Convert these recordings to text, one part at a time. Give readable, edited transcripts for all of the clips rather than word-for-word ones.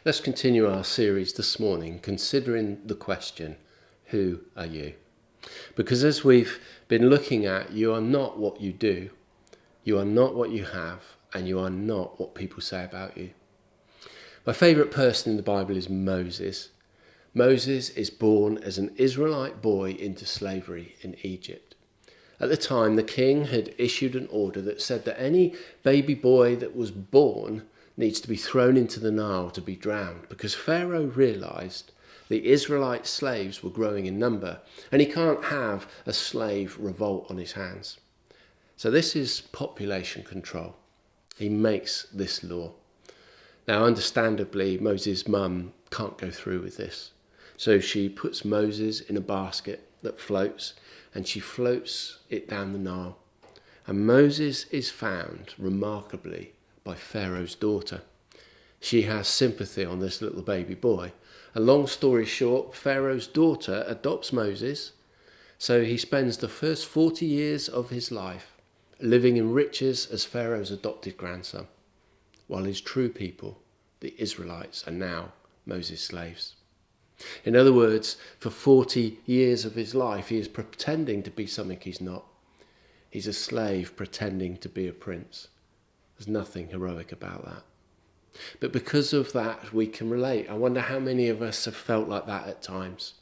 Let's continue our series this morning considering the question, who are you? Because as we've been looking at, you are not what you do, you are not what you have, and you are not what people say about you. My favourite person in the Bible is Moses. Moses is born as an Israelite boy into slavery in Egypt. At the time, the king had issued an order that said that any baby boy that was born needs to be thrown into the Nile to be drowned, because Pharaoh realised the Israelite slaves were growing in number and he can't have a slave revolt on his hands. So this is population control. He makes this law. Now, understandably, Moses' mum can't go through with this. So she puts Moses in a basket that floats and she floats it down the Nile. And Moses is found, remarkably, by Pharaoh's daughter. She has sympathy on this little baby boy. A long story short, Pharaoh's daughter adopts Moses, so he spends the first 40 years of his life living in riches as Pharaoh's adopted grandson, while his true people, the Israelites, are now Moses' slaves. In other words, for 40 years of his life, he is pretending to be something he's not. He's a slave pretending to be a prince. There's nothing heroic about that. But because of that, we can relate. I wonder how many of us have felt like that at times.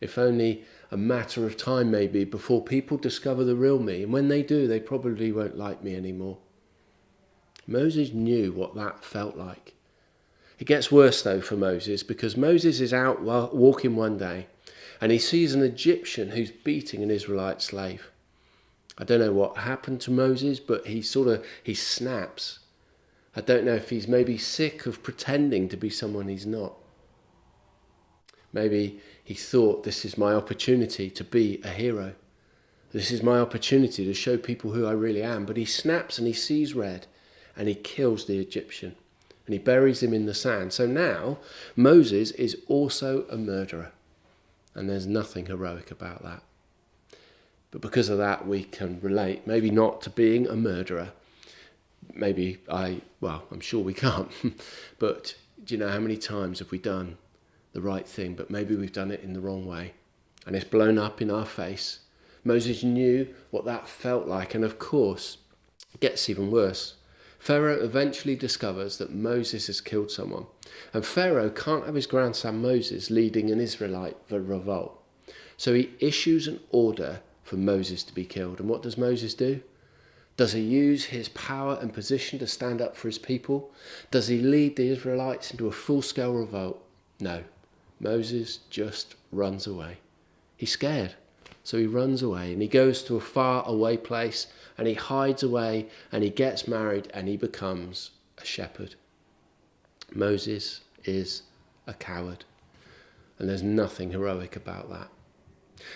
If only a matter of time maybe before people discover the real me. And when they do, they probably won't like me anymore. Moses knew what that felt like. It gets worse though for Moses, because Moses is out walking one day and he sees an Egyptian who's beating an Israelite slave. I don't know what happened to Moses, but he snaps. I don't know if he's maybe sick of pretending to be someone he's not. Maybe he thought, this is my opportunity to be a hero. This is my opportunity to show people who I really am. But he snaps and he sees red and he kills the Egyptian and he buries him in the sand. So now Moses is also a murderer, and there's nothing heroic about that. But because of that, we can relate, maybe not to being a murderer. I'm sure we can't. But do you know how many times have we done the right thing, but maybe we've done it in the wrong way, and it's blown up in our face? Moses knew what that felt like, and of course, it gets even worse. Pharaoh eventually discovers that Moses has killed someone, and Pharaoh can't have his grandson Moses leading an Israelite revolt. So he issues an order for Moses to be killed. And what does Moses do? Does he use his power and position to stand up for his people? Does he lead the Israelites into a full-scale revolt? No. Moses just runs away. He's scared, so he runs away and he goes to a far away place and he hides away and he gets married and he becomes a shepherd. Moses is a coward, and there's nothing heroic about that.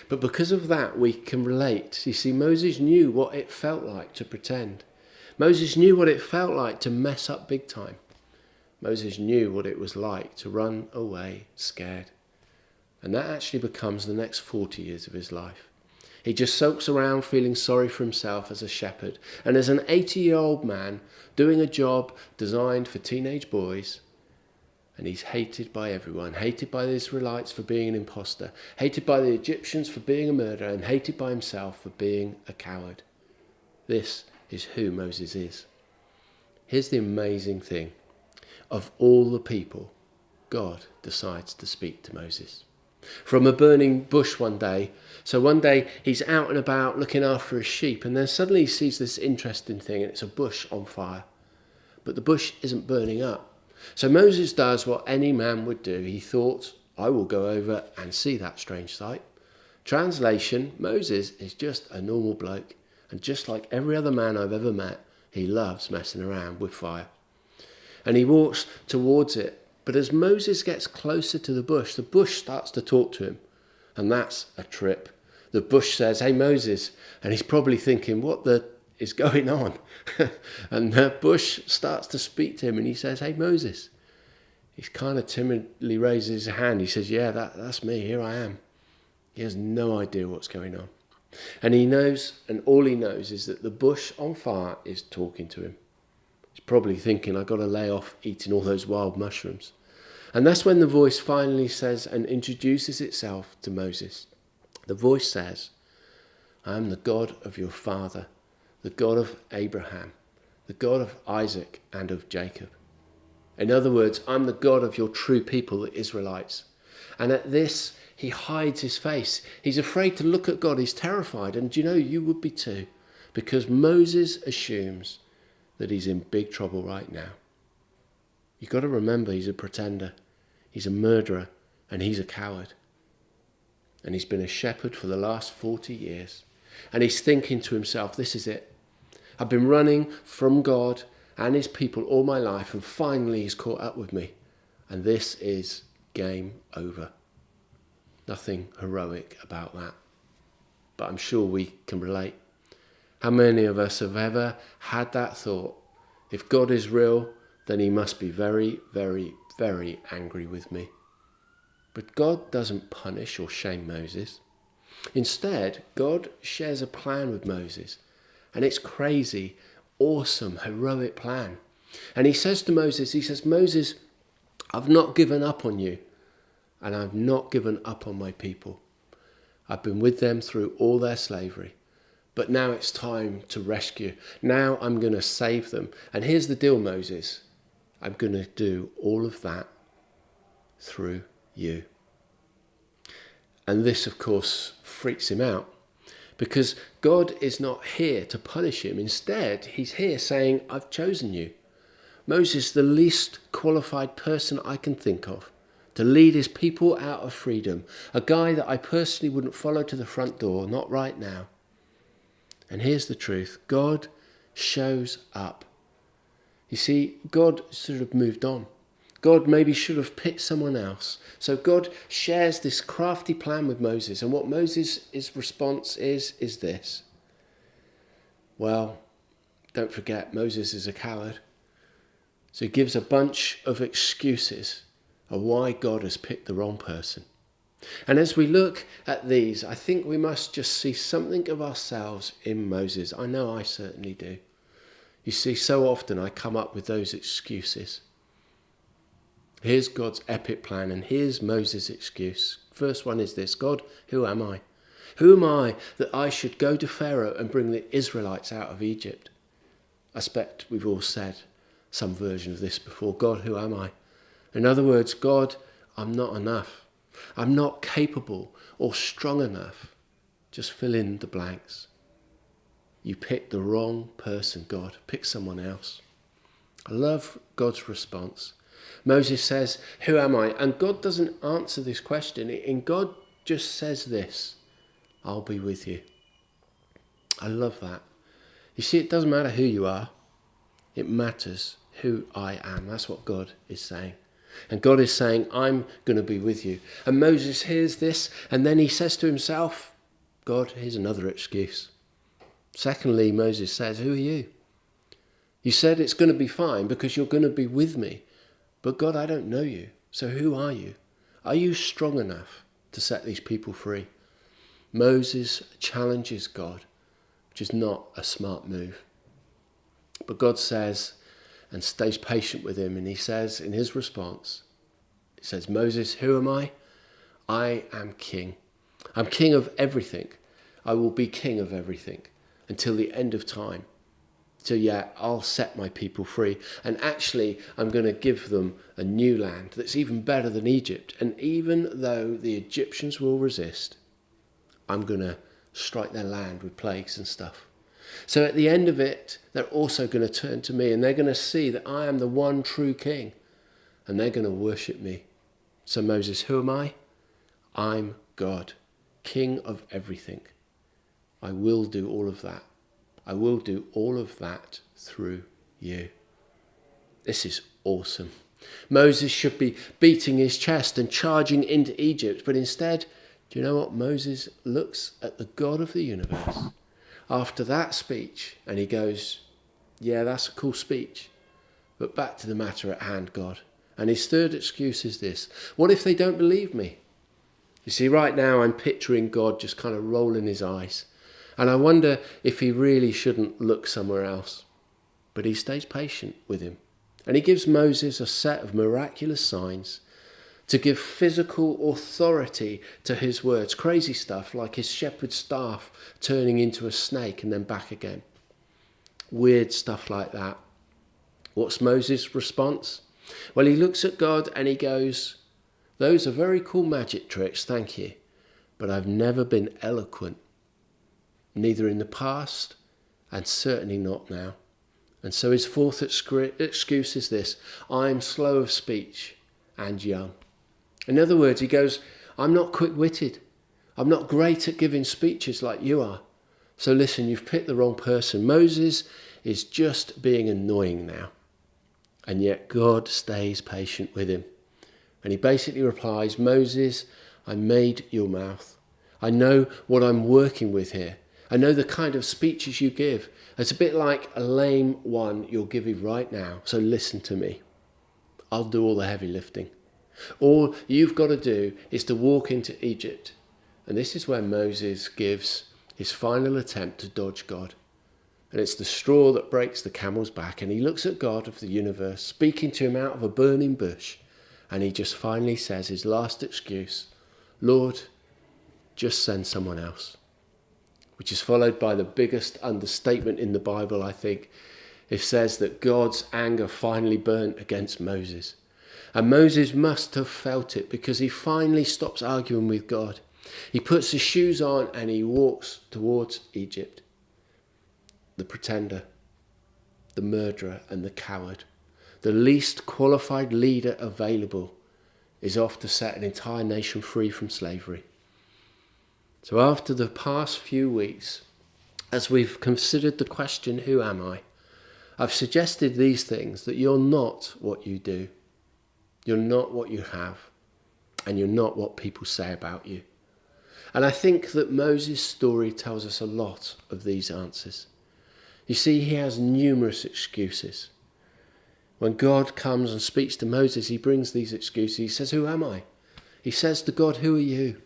But because of that, we can relate. You see, Moses knew what it felt like to pretend. Moses knew what it felt like to mess up big time. Moses knew what it was like to run away scared. And that actually becomes the next 40 years of his life. He just sulks around feeling sorry for himself as a shepherd. And as an 80-year-old man doing a job designed for teenage boys, and he's hated by everyone, hated by the Israelites for being an imposter, hated by the Egyptians for being a murderer, and hated by himself for being a coward. This is who Moses is. Here's the amazing thing. Of all the people, God decides to speak to Moses. From a burning bush one day. So one day he's out and about looking after his sheep, and then suddenly he sees this interesting thing, and it's a bush on fire. But the bush isn't burning up. So Moses does what any man would do. He thought, I will go over and see that strange sight. Translation, Moses is just a normal bloke. And just like every other man I've ever met, he loves messing around with fire. And he walks towards it. But as Moses gets closer to the bush starts to talk to him. And that's a trip. The bush says, hey Moses. And he's probably thinking, what the is going on? And the bush starts to speak to him and he says, hey Moses. He kind of timidly raises his hand. He says, yeah, that's me, here I am. He has no idea what's going on. And he knows, and all he knows is that the bush on fire is talking to him. It's probably thinking, I've got to lay off eating all those wild mushrooms. And that's when the voice finally says and introduces itself to Moses. The voice says, I am the God of your father, the God of Abraham, the God of Isaac and of Jacob. In other words, I'm the God of your true people, the Israelites. And at this, he hides his face. He's afraid to look at God. He's terrified. And you would be too, because Moses assumes that he's in big trouble right now. You've got to remember, he's a pretender. He's a murderer, and he's a coward. And he's been a shepherd for the last 40 years. And he's thinking to himself, this is it. I've been running from God and his people all my life, and finally he's caught up with me. And this is game over. Nothing heroic about that. But I'm sure we can relate. How many of us have ever had that thought? If God is real, then he must be very, very, very angry with me. But God doesn't punish or shame Moses. Instead, God shares a plan with Moses. And it's crazy, awesome, heroic plan. And he says to Moses, Moses, I've not given up on you. And I've not given up on my people. I've been with them through all their slavery. But now it's time to rescue. Now I'm going to save them. And here's the deal, Moses. I'm going to do all of that through you. And this, of course, freaks him out. Because God is not here to punish him. Instead, he's here saying, I've chosen you. Moses, the least qualified person I can think of, to lead his people out of freedom. A guy that I personally wouldn't follow to the front door, not right now. And here's the truth. God shows up. You see, God sort of moved on. God maybe should have picked someone else. So God shares this crafty plan with Moses. And what Moses' response is this. Well, don't forget, Moses is a coward. So he gives a bunch of excuses of why God has picked the wrong person. And as we look at these, I think we must just see something of ourselves in Moses. I know I certainly do. You see, so often I come up with those excuses. Here's God's epic plan, and here's Moses' excuse. First one is this: God, who am I? Who am I that I should go to Pharaoh and bring the Israelites out of Egypt? I expect we've all said some version of this before. God, who am I? In other words, God, I'm not enough. I'm not capable or strong enough. Just fill in the blanks. You picked the wrong person, God. Pick someone else. I love God's response. Moses says, who am I? And God doesn't answer this question. And God just says this: I'll be with you. I love that. You see, it doesn't matter who you are. It matters who I am. That's what God is saying. And God is saying, I'm going to be with you. And Moses hears this, and then he says to himself, God, here's another excuse. Secondly, Moses says, who are you? You said it's going to be fine because you're going to be with me. But God, I don't know you. So who are you? Are you strong enough to set these people free? Moses challenges God, which is not a smart move. But God says, and stays patient with him, and he says in his response, he says, Moses, who am I? I am king. I'm king of everything. I will be king of everything until the end of time. So yeah, I'll set my people free. And actually, I'm going to give them a new land that's even better than Egypt. And even though the Egyptians will resist, I'm going to strike their land with plagues and stuff. So at the end of it, they're also going to turn to me, and they're going to see that I am the one true king, and they're going to worship me. So Moses, who am I? I'm God, king of everything. I will do all of that. I will do all of that through you. This is awesome. Moses should be beating his chest and charging into Egypt, but instead, do you know what? Moses looks at the God of the universe after that speech, and he goes, yeah, that's a cool speech, but back to the matter at hand, God. And his third excuse is this: what if they don't believe me? You see, right now I'm picturing God just kind of rolling his eyes, and I wonder if he really shouldn't look somewhere else. but he stays patient with him. And he gives Moses a set of miraculous signs to give physical authority to his words. Crazy stuff like his shepherd's staff turning into a snake and then back again. Weird stuff like that. What's Moses' response? Well, he looks at God and he goes, "Those are very cool magic tricks, thank you, but I've never been eloquent, neither in the past and certainly not now." And so his fourth excuse is this: "I'm slow of speech and young." In other words, he goes, "I'm not quick-witted. I'm not great at giving speeches like you are. So listen, you've picked the wrong person. Moses is just being annoying now." And yet God stays patient with him. And he basically replies, "Moses, I made your mouth. I know what I'm working with here. I know the kind of speeches you give. It's a bit like a lame one you're giving right now. So listen to me. I'll do all the heavy lifting. All you've got to do is to walk into Egypt." And this is where Moses gives his final attempt to dodge God. And it's the straw that breaks the camel's back. And he looks at God of the universe, speaking to him out of a burning bush. And he just finally says his last excuse: "Lord, just send someone else." Which is followed by the biggest understatement in the Bible, I think. It says that God's anger finally burnt against Moses. And Moses must have felt it, because he finally stops arguing with God. He puts his shoes on and he walks towards Egypt. The pretender, the murderer and the coward, the least qualified leader available, is off to set an entire nation free from slavery. So after the past few weeks, as we've considered the question, who am I? I've suggested these things: that you're not what you do, you're not what you have, and you're not what people say about you. And I think that Moses' story tells us a lot of these answers. You see, he has numerous excuses. When God comes and speaks to Moses, he brings these excuses. He says, "Who am I?" He says to God, "Who are you?"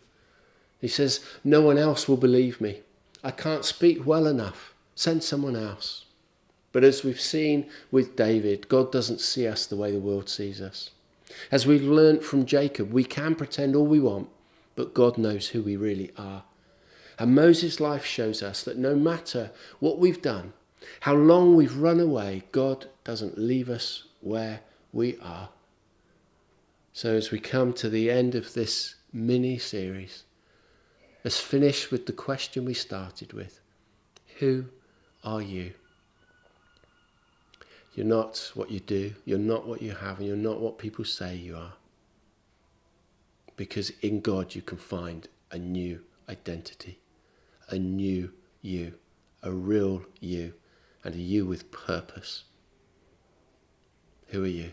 He says, "No one else will believe me. I can't speak well enough. Send someone else." But as we've seen with David, God doesn't see us the way the world sees us. As we've learnt from Jacob, we can pretend all we want, but God knows who we really are. And Moses' life shows us that no matter what we've done, how long we've run away, God doesn't leave us where we are. So as we come to the end of this mini-series, let's finish with the question we started with. Who are you? You're not what you do, you're not what you have, and you're not what people say you are. Because in God you can find a new identity, a new you, a real you, and a you with purpose. Who are you?